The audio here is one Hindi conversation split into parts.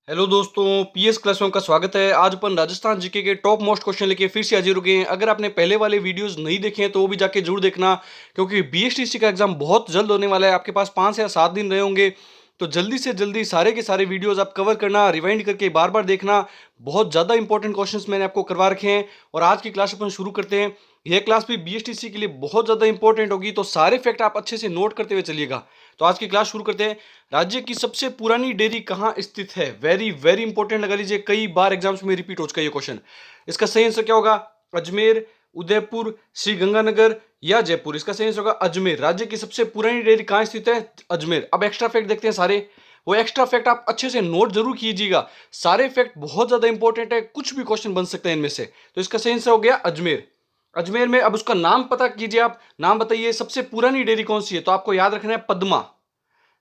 हेलो दोस्तों, पीएस क्लास का स्वागत है। आज अपन राजस्थान जीके के टॉप मोस्ट क्वेश्चन लेके फिर से हाजिर हो गए हैं। अगर आपने पहले वाले वीडियोस नहीं देखे हैं तो वो भी जाके जरूर देखना, क्योंकि बीएसटीसी का एग्जाम बहुत जल्द होने वाला है। आपके पास 5 या 7 दिन रहे होंगे, तो जल्दी से जल्दी सारे के सारे वीडियोस आप कवर करना, रिवाइंड करके बार बार देखना। बहुत ज़्यादा इंपॉर्टेंट क्वेश्चंस मैंने आपको करवा रखे हैं और आज की क्लास अपन शुरू करते हैं। यह क्लास भी बीएसटीसी के लिए बहुत ज़्यादा इंपॉर्टेंट होगी, तो सारे फैक्ट आप अच्छे से नोट करते हुए चलिएगा। तो आज की क्लास शुरू करते हैं। राज्य की सबसे पुरानी डेयरी कहाँ स्थित है? वेरी वेरी इंपॉर्टेंट लगा लीजिए, कई बार एग्जाम्स में रिपीट हो चुका है ये क्वेश्चन। इसका सही आंसर क्या होगा? अजमेर, उदयपुर, श्री गंगानगर या जयपुर। इसका सही आंसर होगा अजमेर। राज्य की सबसे पुरानी डेयरी कहाँ स्थित है? अजमेर। अब एक्स्ट्रा फैक्ट देखते हैं सारे। वो एक्स्ट्रा फैक्ट आप अच्छे से नोट जरूर कीजिएगा। सारे फैक्ट बहुत ज्यादा इंपॉर्टेंट है, कुछ भी क्वेश्चन बन सकता है इनमें से। तो इसका सही आंसर हो गया अजमेर। अजमेर में अब उसका नाम पता कीजिए। आप नाम बताइए, सबसे पुरानी डेयरी कौन सी है? तो आपको याद रखना है पद्मा।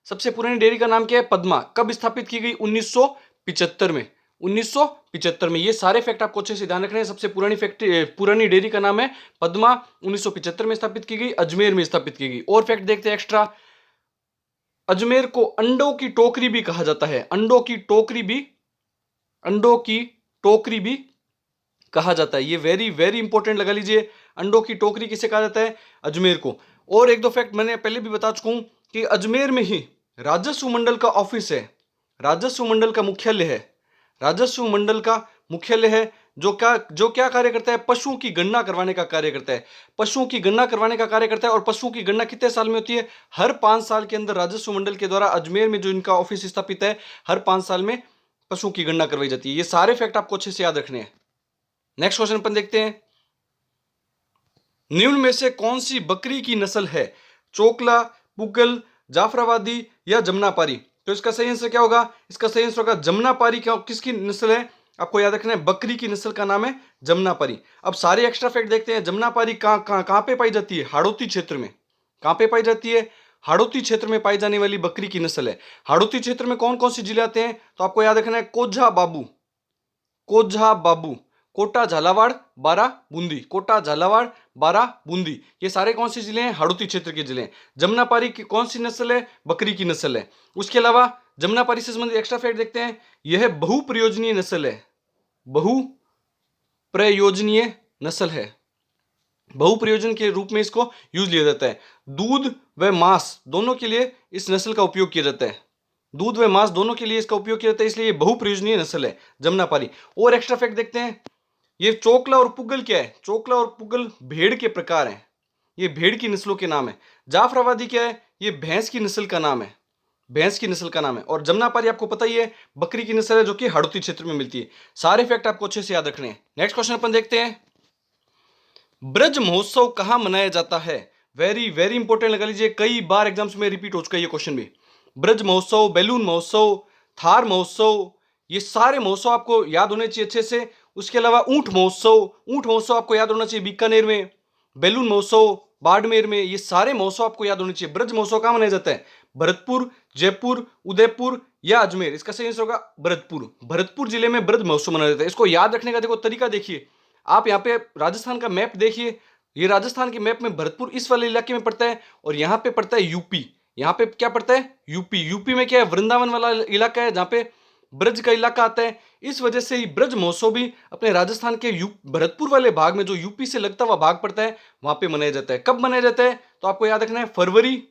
सबसे पुरानी डेयरी का नाम क्या है? पद्मा। कब स्थापित की गई? 1975 में। 1975 में। ये सारे फैक्ट आपको अच्छे से ध्यान रखने हैं। सबसे पुरानी डेयरी का नाम है पद्मा। 1975 में स्थापित की गई, अजमेर में स्थापित की गई। और फैक्ट देखते हैं एक्स्ट्रा। अजमेर को अंडों की टोकरी भी कहा जाता है। अंडों की टोकरी भी कहा जाता है। ये वेरी वेरी इंपॉर्टेंट लगा लीजिए। अंडों की टोकरी किसे कहा जाता है? अजमेर को। और एक दो फैक्ट मैंने पहले भी बता चुका हूं कि अजमेर में ही राजस्व मंडल का ऑफिस है, राजस्व मंडल का मुख्यालय है। राजस्व मंडल का मुख्यालय है, जो क्या कार्य करता है? पशुओं की गणना करवाने का कार्य करता है। पशुओं की गणना करवाने का कार्य करता है। और पशुओं की गणना कितने साल में होती है? हर 5 साल के अंदर राजस्व मंडल के द्वारा अजमेर में जो इनका ऑफिस स्थापित है, हर 5 साल में पशुओं की गणना करवाई जाती है। ये सारे फैक्ट आपको अच्छे से याद रखने हैं। नेक्स्ट क्वेश्चन अपन देखते हैं। निम्न में से कौन सी बकरी की नस्ल है? चोकला, पुगल, जाफराबादी या जमनापारी। तो इसका सही आंसर क्या होगा? इसका सही आंसर होगा जमनापारी। क्या किसकी नस्ल है? आपको याद रखना है, बकरी की नस्ल का नाम है जमनापारी। अब सारे एक्स्ट्रा फैक्ट देखते हैं। जमनापारी कहां पे पाई जाती है? हाड़ौती क्षेत्र में। कहां पे पाई जाती है? हाड़ौती क्षेत्र में पाई जाने वाली बकरी की नस्ल है। हाड़ौती क्षेत्र में कौन कौन से जिले आते हैं? तो आपको याद रखना है, कोझा बाबू, कोझा बाबू, कोटा झालावाड़, बारा, बूंदी। कोटा झालावाड़, बारा, बूंदी। ये सारे कौन से जिले हैं? हाड़ौती क्षेत्र के जिले हैं। जमुनापारी की कौन सी नस्ल है? बकरी की नस्ल है। उसके अलावा जमुनापारी से संबंधित एक्स्ट्रा फैक्ट देखते हैं। यह बहुप्रयोजनीय नस्ल है। बहुप्रयोजनीय नस्ल है। बहुप्रयोजन के रूप में इसको यूज लिया जाता है। दूध व मांस दोनों के लिए इस नस्ल का उपयोग किया जाता है। दूध व मांस दोनों के लिए इसका उपयोग किया जाता है, इसलिए ये बहुप्रयोजनीय नस्ल है जमुनापारी। और एक्स्ट्रा फैक्ट देखते हैं। ये चोकला और पुगल क्या है? चोकला और पुगल भेड़ के प्रकार हैं। ये भेड़ की नस्लों के नाम है। जाफराबादी क्या है? ये भैंस की नस्ल का नाम है। भैंस की नस्ल का नाम है। और जमुनापारी आपको पता ही है, बकरी की नस्ल है, जो कि हाड़ौती क्षेत्र में मिलती है। सारे फैक्ट आपको अच्छे से याद रखने हैं। नेक्स्ट क्वेश्चन अपन देखते हैं। ब्रज महोत्सव कहां मनाया जाता है? वेरी वेरी इंपॉर्टेंट लगा लीजिए, कई बार एग्जाम्स में रिपीट हो चुका है ये क्वेश्चन भी। ब्रज महोत्सव, बैलून महोत्सव, थार महोत्सव, ये सारे महोत्सव आपको याद होने चाहिए अच्छे से। उसके अलावा ऊंट महोत्सव, ऊंट महोत्सव आपको याद होना चाहिए बीकानेर में। बैलून महोत्सव बाड़मेर में। ये सारे महोत्सव आपको याद होने चाहिए। ब्रज महोत्सव कहां मनाया जाता है? भरतपुर, जयपुर, उदयपुर या अजमेर। इसका सही आंसर होगा भरतपुर। भरतपुर जिले में ब्रज महोत्सव मनाया जाता है। इसको याद रखने का देखो तरीका देखिए। आप यहाँ पे राजस्थान का मैप देखिए। ये राजस्थान के मैप में भरतपुर इस वाले इलाके में पड़ता है, और यहाँ पे पड़ता है यूपी। यहाँ पे क्या पड़ता है? यूपी। यूपी में क्या है? वृंदावन वाला इलाका है, जहाँ पे ब्रज का इलाका आता है। इस वजह से ब्रज महोत्सव भी अपने राजस्थान के भरतपुर वाले भाग में, जो यूपी से लगता हुआ भाग पड़ता है, वहां पे मनाया जाता है। कब मनाया जाता है? तो आपको याद रखना है, फरवरी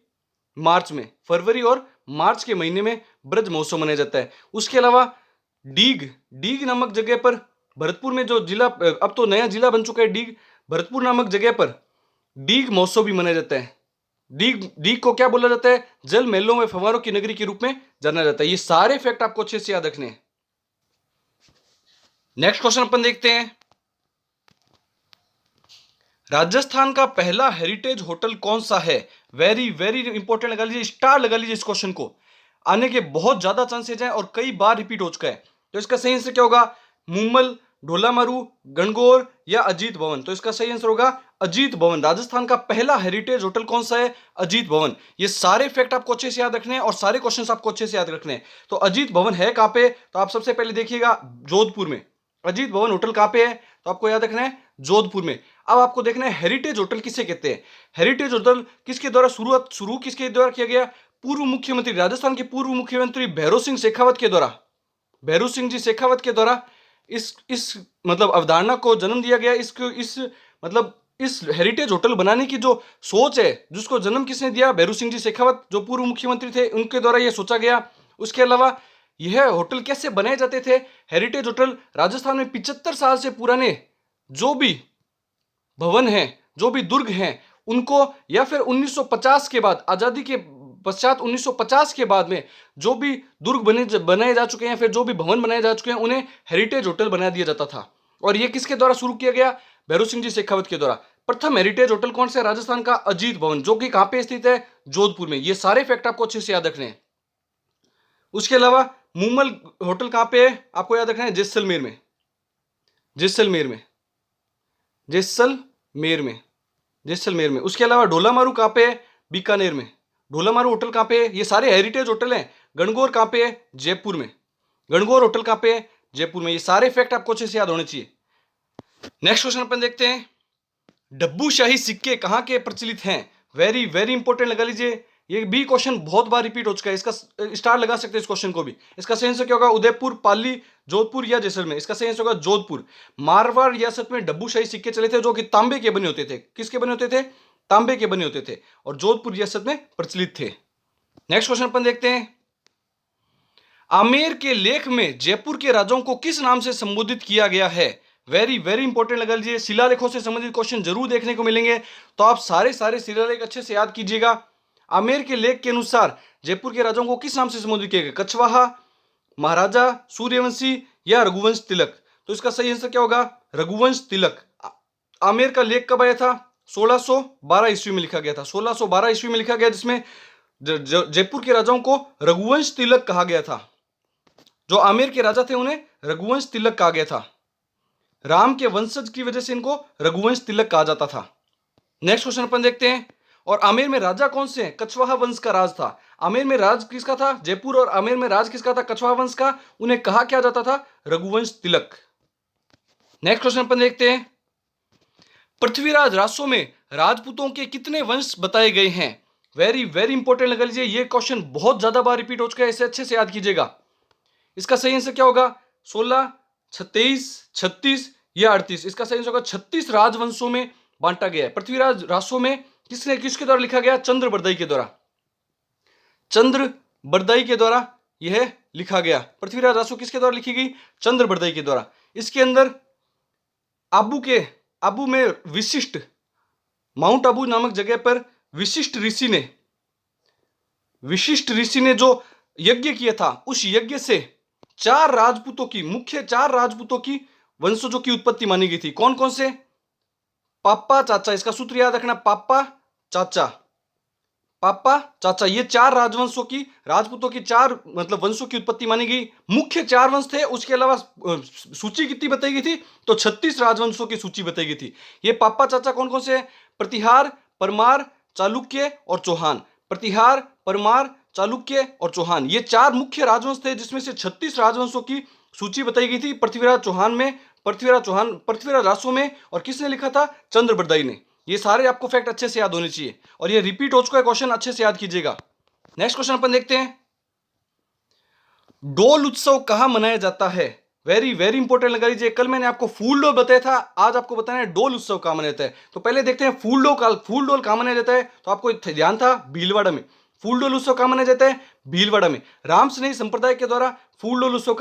मार्च में। फरवरी और मार्च के महीने में ब्रज महोत्सव मनाया जाता है। उसके अलावा डीग, डीग नामक जगह पर, भरतपुर में जो जिला, अब तो नया जिला बन चुका है डीग, भरतपुर नामक जगह पर डीग महोत्सव भी मनाया जाता है। डीग डीग को क्या बोला जाता है? जल महलों में फव्वारों की नगरी के रूप में जाना जाता है। ये सारे फैक्ट आपको अच्छे से याद रखने हैं। नेक्स्ट क्वेश्चन अपन देखते हैं। राजस्थान का पहला हेरिटेज होटल कौन सा है? वेरी वेरी इंपॉर्टेंट लगा लीजिए, स्टार लगा लीजिए इस क्वेश्चन को। आने के बहुत ज्यादा चांसेज हैं और कई बार रिपीट हो चुका है। तो इसका सही आंसर क्या होगा? मुम्मल, ढोलामारू, गणगौर या अजीत भवन। तो इसका सही आंसर होगा अजीत भवन। राजस्थान का पहला हेरिटेज होटल कौन सा है? अजीत भवन। ये सारे फैक्ट आपको अच्छे से याद रखने हैं और सारे क्वेश्चंस आपको अच्छे से याद रखने हैं। तो अजीत भवन है कहां पे? तो आप सबसे पहले देखिएगा, जोधपुर में। अजीत भवन होटल कहां पे है? तो आपको याद रखना है, जोधपुर में। अब आपको देखना है हेरिटेज होटल किसे कहते हैं। हेरिटेज होटल किसके द्वारा शुरू किसके द्वारा किया गया? पूर्व मुख्यमंत्री, राजस्थान के पूर्व मुख्यमंत्री भैरों सिंह शेखावत के द्वारा। भैरू सिंह जी शेखावत के द्वारा इस मतलब अवधारणा को जन्म दिया गया। इस हेरिटेज होटल बनाने की जो सोच है, जिसको जन्म किसने दिया? भैरू सिंह जी शेखावत, जो पूर्व मुख्यमंत्री थे, उनके द्वारा यह सोचा गया। उसके अलावा यह होटल कैसे बनाए जाते थे? हेरिटेज होटल राजस्थान में 75 साल से पुराने जो भी भवन हैं, जो भी दुर्ग हैं, उनको, या फिर 1950 के बाद, आजादी के पश्चात 1950 के बाद में जो भी दुर्ग बनाए जा चुके हैं, फिर जो भी भवन बनाए जा चुके हैं, उन्हें हेरिटेज होटल बना दिया जाता था। और यह किसके द्वारा शुरू किया गया? भैरू सिंह जी शेखावत के द्वारा। प्रथम हेरिटेज होटल कौन सा? राजस्थान का अजीत भवन, जो कि कहां पे स्थित है? जोधपुर में। ये सारे फैक्ट आपको अच्छे से याद रखने हैं। उसके अलावा मूमल होटल कहां पे है? आपको याद रखना है जैसलमेर में। जैसलमेर में, जैसलमेर में, जैसलमेर में। उसके अलावा ढोलामारू कहां पे है? बीकानेर में। ढोलामारू होटल कहां पे है? ये सारे हेरिटेज होटल हैं। गणगौर कहां पे है? जयपुर में। गणगौर होटल कहां पे है? जयपुर में। ये सारे फैक्ट आपको अच्छे से याद होने चाहिए। नेक्स्ट क्वेश्चन अपन देखते हैं, डब्बू शाही सिक्के कहां के प्रचलित हैं? वेरी वेरी इंपॉर्टेंट लगा लीजिए। ये भी क्वेश्चन बहुत बार रिपीट हो चुका है, इसका स्टार लगा सकते हैं इस क्वेश्चन को भी। इसका सही आंसर क्या होगा? उदयपुर, पाली, जोधपुर या जैसलमेर। इसका सही आंसर होगा जोधपुर। मारवाड़ रियासत में डब्बू शाही सिक्के चले थे, जो कि तांबे के बने होते थे। किसके बने होते थे? तांबे के बने होते थे, और जोधपुर रियासत में प्रचलित थे। नेक्स्ट क्वेश्चन अपन देखते हैं, आमेर के लेख में जयपुर के राजाओं को किस नाम से संबोधित किया गया है? वेरी वेरी इंपॉर्टेंट लगा लीजिए। शिलालेखों से संबंधित क्वेश्चन जरूर देखने को मिलेंगे, तो आप सारे शिलालेख अच्छे से याद कीजिएगा। आमेर के लेख के अनुसार जयपुर के राजाओं को किस नाम से संबोधित किया गया? कछवाहा, महाराजा, सूर्यवंशी या रघुवंश तिलक। तो इसका सही आंसर क्या होगा? रघुवंश तिलक। आमेर का लेख कब आया था? 1612 ईस्वी में लिखा गया था। 1612 ईस्वी में लिखा गया, जिसमें जयपुर के राजाओं को रघुवंश तिलक कहा गया था। जो आमेर के राजा थे, उन्हें रघुवंश तिलक कहा गया था। राम के वंशज की वजह से इनको रघुवंश तिलक कहा जाता था। नेक्स्ट क्वेश्चन अपन देखते हैं, और आमेर में राजा कौन से हैं? कछवाहा वंश का राज था। आमेर में राज किसका था? जयपुर और आमेर में राज किसका था? कछवाहा वंश का। उन्हें कहा क्या जाता था? रघुवंश तिलक। नेक्स्ट क्वेश्चन अपन देखते हैं, पृथ्वीराज रासो में राजपूतों के कितने वंश बताए गए हैं? वेरी वेरी इंपॉर्टेंट लगा लीजिए। यह क्वेश्चन बहुत ज्यादा बार रिपीट हो चुका है, इसे अच्छे से याद कीजिएगा। इसका सही आंसर क्या होगा? 16, 26, 36 या 38। इसका सही आंसर होगा 36 राजवंशों में बांटा गया है। पृथ्वीराज रासो में किसके द्वारा लिखा गया? चंद्र बरदाई के द्वारा। चंद्र बरदाई के द्वारा यह लिखा गया। पृथ्वीराज रासो किसके द्वारा लिखी गई? चंद्र बरदाई के द्वारा। इसके अंदर आबू में विशिष्ट, माउंट आबू नामक जगह पर विशिष्ट ऋषि ने जो यज्ञ किया था, उस यज्ञ से मुख्य चार राजपूतों की वंशजों की उत्पत्ति मानी गई थी। कौन कौन से? पापा, चाचा। इसका सूत्र याद रखना, पापा, चाचा। ये चार राजपूतों की चार वंशों की उत्पत्ति मानी गई। मुख्य चार वंश थे। उसके अलावा सूची कितनी बताई गई थी? तो 36 राजवंशों की सूची बताई गई थी। ये पापा, चाचा कौन कौन से हैं? प्रतिहार, परमार, चालुक्य और चौहान। प्रतिहार, परमार, चालुक्य और चौहान, ये चार मुख्य राजवंश थे, जिसमें से 36 राजवंशों की सूची बताई गई थी पृथ्वीराज रासो में। और किसने लिखा था? चंद्र बरदाई ने। ये सारे आपको फैक्ट अच्छे से याद होने चाहिए, और ये रिपीट हो चुका है क्वेश्चन, अच्छे से याद कीजिएगा। नेक्स्ट क्वेश्चन अपन देखते हैं, डोल उत्सव कहां मनाया जाता है? वेरी वेरी इंपॉर्टेंट लगा लीजिए। कल मैंने आपको फूल डोल बताया था, आज आपको बताना है डोल उत्सव कहां मनाया जाता है। तो पहले देखते हैं फूल डोल कहां मनाया जाता है। तो आपको ध्यान था भीलवाड़ा में। फूल डोल उत्सव कहां मनाया जाता है? भीलवाड़ा में। राम स्नेही संप्रदाय के द्वारा फूल डोल उत्सव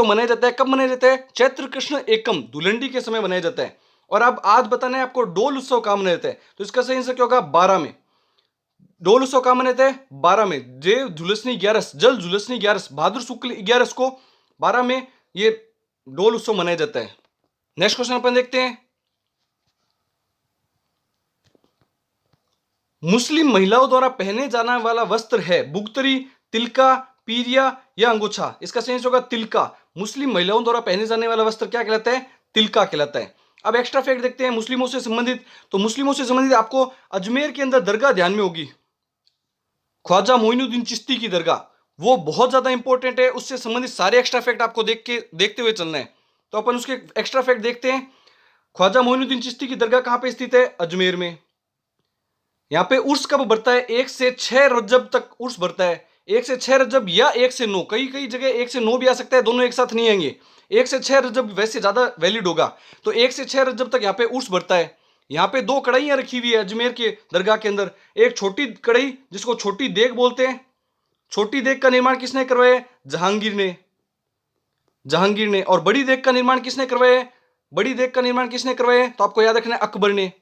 मनाया जाता है। कब मनाया जाता है? चैत्र कृष्ण एकम, धुलंडी के समय मनाया जाता है। और अब आज बताना है आपको डोल उत्सव कहां मनाया जाता है। तो इसका सही आंसर क्या होगा? 12 में। डोल उत्सव कहां मनाया जाता है? 12 में। जल झुलसनी 11 भाद्र शुक्ल 11 को 12 में ये डोल उत्सव मनाया जाता है। नेक्स्ट क्वेश्चन अपन देखते हैं, मुस्लिम महिलाओं द्वारा पहने जाने वाला वस्त्र है बुगतरी, तिलका, पीरिया या अंगोछा। इसका सही आंसर होगा तिलका। मुस्लिम महिलाओं द्वारा पहने जाने वाला वस्त्र क्या कहलाता है? तिलका कहलाता है। अब एक्स्ट्रा फैक्ट देखते हैं मुस्लिमों से संबंधित। तो मुस्लिमों से संबंधित आपको अजमेर के अंदर दरगाह ध्यान में होगी, ख्वाजा मोइनुद्दीन चिश्ती की दरगाह, वो बहुत ज्यादा इंपॉर्टेंट है। उससे संबंधित सारे एक्स्ट्रा फैक्ट आपको देखते हुए चलना है। तो अपन उसके एक्स्ट्रा फैक्ट देखते हैं। ख्वाजा मोइनुद्दीन चिश्ती की दरगाह कहां पे स्थित है? अजमेर में। यहां पे उर्स कब बढ़ता है? 1 से 6 रजब तक उर्स बढ़ता है। 1 से 6 रजब या 1 से 9, कई कई जगह 1 से 9 भी आ सकता है, दोनों एक साथ नहीं आएंगे। 1 से 6 रजब वैसे ज्यादा वैलिड होगा, तो 1 से 6 रजब तक यहाँ पे उर्स बढ़ता है। यहाँ पे 2 कढ़ाइयां रखी हुई है अजमेर के दरगाह के अंदर। एक छोटी कढ़ाई जिसको छोटी देग बोलते हैं, छोटी देग का निर्माण किसने करवाया? जहांगीर ने। जहांगीर ने। और बड़ी देग का निर्माण किसने करवाया? बड़ी देग का निर्माण किसने करवाया? तो आपको याद रखना है, अकबर ने।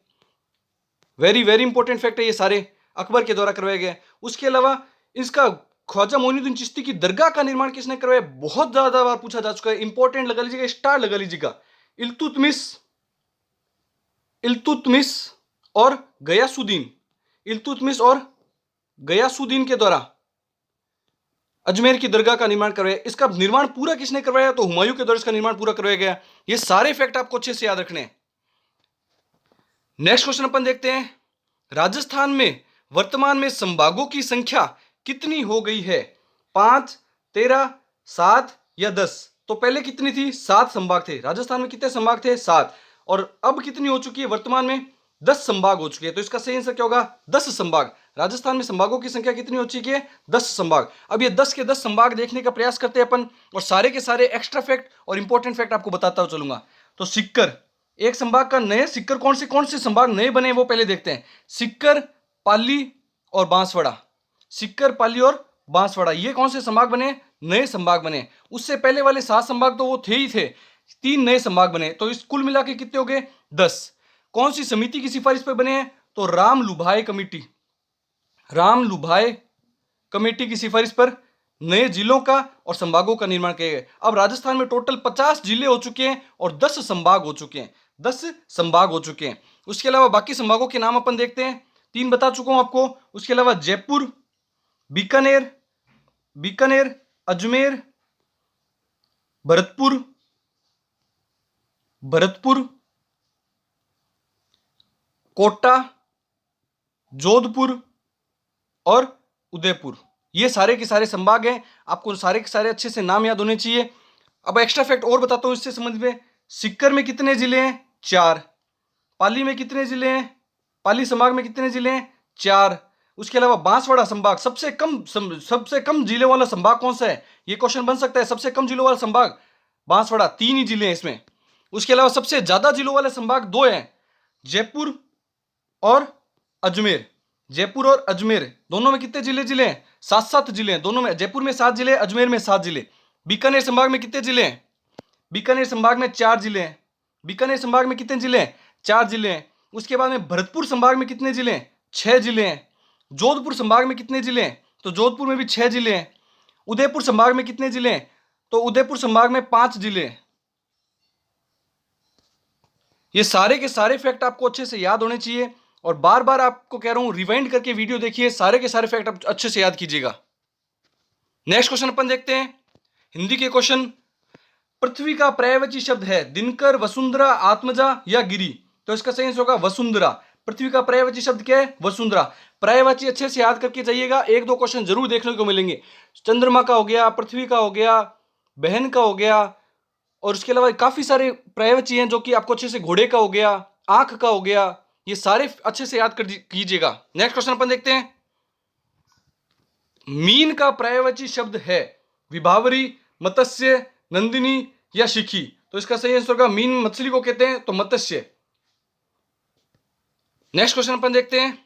वेरी वेरी इंपॉर्टेंट फैक्ट है ये सारे, अकबर के द्वारा करवाया गया। उसके अलावा इसका ख्वाजा मोइनुद्दीन चिश्ती की दरगाह का निर्माण किसने करवाया? बहुत ज्यादा बार पूछा जा चुका है, इंपॉर्टेंट लगा लीजिएगा, स्टार लगा लीजिएगा। इल्तुतमिश और गयासुद्दीन, इल्तुतमिश और गयासुद्दीन के द्वारा अजमेर की दरगाह का निर्माण करवाया। इसका निर्माण पूरा किसने करवाया? तो हुमायूं के द्वारा इसका निर्माण पूरा करवाया गया। ये सारे फैक्ट आपको अच्छे से याद रखने हैं। नेक्स्ट क्वेश्चन अपन देखते हैं, राजस्थान में वर्तमान में संभागों की संख्या कितनी हो गई है? 5, 13, 7 या 10? तो पहले कितनी थी? 7 संभाग थे। राजस्थान में कितने संभाग थे? 7। और अब कितनी हो चुकी है? वर्तमान में 10 संभाग हो चुके हैं। तो इसका सही आंसर क्या होगा? 10 संभाग। राजस्थान में संभागों की संख्या कितनी हो चुकी है? 10 संभाग। अब ये 10 के 10 संभाग देखने का प्रयास करते हैं अपन, और सारे के सारे एक्स्ट्रा फैक्ट और इंपॉर्टेंट फैक्ट आपको बताता हुआ चलूंगा। तो सिक्कर, एक संभाग का नए सिक्कर कौन से संभाग नए बने वो पहले देखते हैं। सिक्कर, पाली और बांसवाड़ा। सिक्कर, पाली और बांसवाड़ा, ये कौन से संभाग बने? नए संभाग बने। उससे पहले वाले 7 संभाग तो वो थे ही थे, 3 नए संभाग बने। तो इस कुल मिला के कितने हो गए? 10। कौन सी समिति की सिफारिश पर बने हैं? तो रामलुभाए कमेटी। रामलुभाए कमेटी की सिफारिश पर नए जिलों का और संभागों का निर्माण किया गया। अब राजस्थान में टोटल 50 जिले हो चुके हैं और 10 संभाग हो चुके हैं। 10 संभाग हो चुके हैं। उसके अलावा बाकी संभागों के नाम अपन देखते हैं। 3 बता चुका हूं आपको। उसके अलावा जयपुर, बीकानेर, अजमेर, भरतपुर, कोटा, जोधपुर और उदयपुर, ये सारे के सारे संभाग हैं। आपको सारे के सारे अच्छे से नाम याद होने चाहिए। अब एक्स्ट्रा फैक्ट और बताता हूं इससे संबंध में। सिक्कर में कितने जिले हैं? 4। पाली में कितने जिले हैं? पाली संभाग में कितने जिले हैं? 4। उसके अलावा बांसवाड़ा संभाग, सबसे कम जिले वाला संभाग कौन सा है? ये क्वेश्चन बन सकता है। सबसे कम जिलों वाला संभाग बांसवाड़ा, 3 ही जिले हैं इसमें। उसके अलावा सबसे ज्यादा जिलों वाले संभाग 2 हैं, जयपुर और अजमेर। जयपुर और अजमेर दोनों में कितने जिले हैं? 7-7 जिले हैं दोनों में। जयपुर में 7 जिले, अजमेर में 7 जिले। बीकानेर संभाग में कितने जिले हैं? बीकानेर संभाग में 4 जिले हैं। बीकानेर संभाग में कितने जिले हैं? 4 जिले हैं। उसके बाद में भरतपुर संभाग में कितने जिले हैं? 6 जिले हैं। जोधपुर संभाग में कितने जिले हैं? तो जोधपुर में भी 6 जिले हैं। उदयपुर संभाग में कितने जिले हैं? तो उदयपुर संभाग में 5 जिले हैं। ये सारे के सारे फैक्ट आपको अच्छे से याद होने चाहिए, और बार बार आपको कह रहा हूं रिवाइंड करके वीडियो देखिए, सारे के सारे फैक्ट आप अच्छे से याद कीजिएगा। नेक्स्ट क्वेश्चन अपन देखते हैं, हिंदी के क्वेश्चन। पृथ्वी का पर्यायवाची शब्द है दिनकर, वसुंधरा, आत्मजा या गिरी? तो इसका सही आंसर होगा वसुंधरा। पृथ्वी का पर्यायवाची शब्द क्या है? वसुंधरा। पर्यायवाची अच्छे से याद करके जाइएगा, 1-2 क्वेश्चन जरूर देखने को मिलेंगे। चंद्रमा का हो गया, पृथ्वी का हो गया, बहन का हो गया, और उसके अलावा काफी सारे पर्यायवाची हैं जो कि आपको अच्छे से, घोड़े का हो गया, आंख का हो गया, ये सारे अच्छे से याद कर कीजिएगा। नेक्स्ट क्वेश्चन अपन देखते हैं, मीन का पर्यायवाची शब्द है विभावरी, मत्स्य, नंदिनी या शिखी? तो इसका सही आंसर होगा मीन मछली को कहते हैं, तो मत्स्य। नेक्स्ट क्वेश्चन अपन देखते हैं,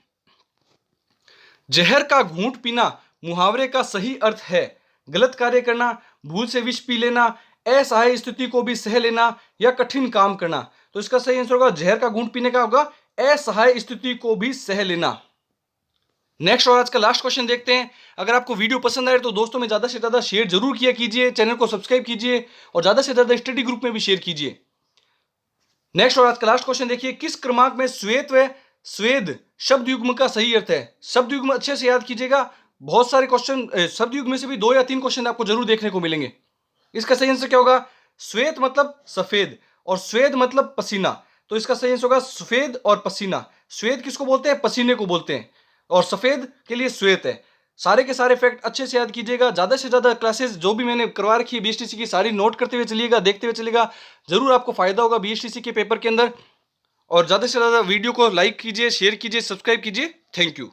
जहर का घूंट पीना मुहावरे का सही अर्थ है गलत कार्य करना, भूल से विष पी लेना, असहाय स्थिति को भी सह लेना या कठिन काम करना? तो इसका सही आंसर होगा जहर का घूंट पीने का होगा असहाय स्थिति को भी सह लेना। नेक्स्ट और आज का लास्ट क्वेश्चन देखते हैं। अगर आपको वीडियो पसंद आए तो दोस्तों में ज्यादा से ज्यादा शेयर जरूर किया कीजिए, चैनल को सब्सक्राइब कीजिए और ज्यादा से ज्यादा स्टडी ग्रुप में भी शेयर कीजिए। नेक्स्ट और आज का लास्ट क्वेश्चन देखिए, किस क्रमांक में श्वेत व स्वेद शब्द युग्म का सही अर्थ है? शब्द युग्म अच्छे से याद कीजिएगा, बहुत सारे क्वेश्चन शब्द युग्म में से भी 2 या 3 क्वेश्चन आपको जरूर देखने को मिलेंगे। इसका सही आंसर क्या होगा? श्वेत मतलब सफेद और स्वेद मतलब पसीना। तो इसका सही आंसर होगा सफेद और पसीना। श्वेत किसको बोलते हैं? पसीने को बोलते हैं, और सफेद के लिए श्वेत है। सारे के सारे फैक्ट अच्छे से याद कीजिएगा। ज्यादा से ज्यादा क्लासेस जो भी मैंने करवा रखी है बीएसटीसी की, सारी नोट करते हुए चलिएगा, देखते हुए चलिएगा, जरूर आपको फायदा होगा बीएसटीसी के पेपर के अंदर। और ज्यादा से ज्यादा वीडियो को लाइक कीजिए, शेयर कीजिए, सब्सक्राइब कीजिए। Thank you.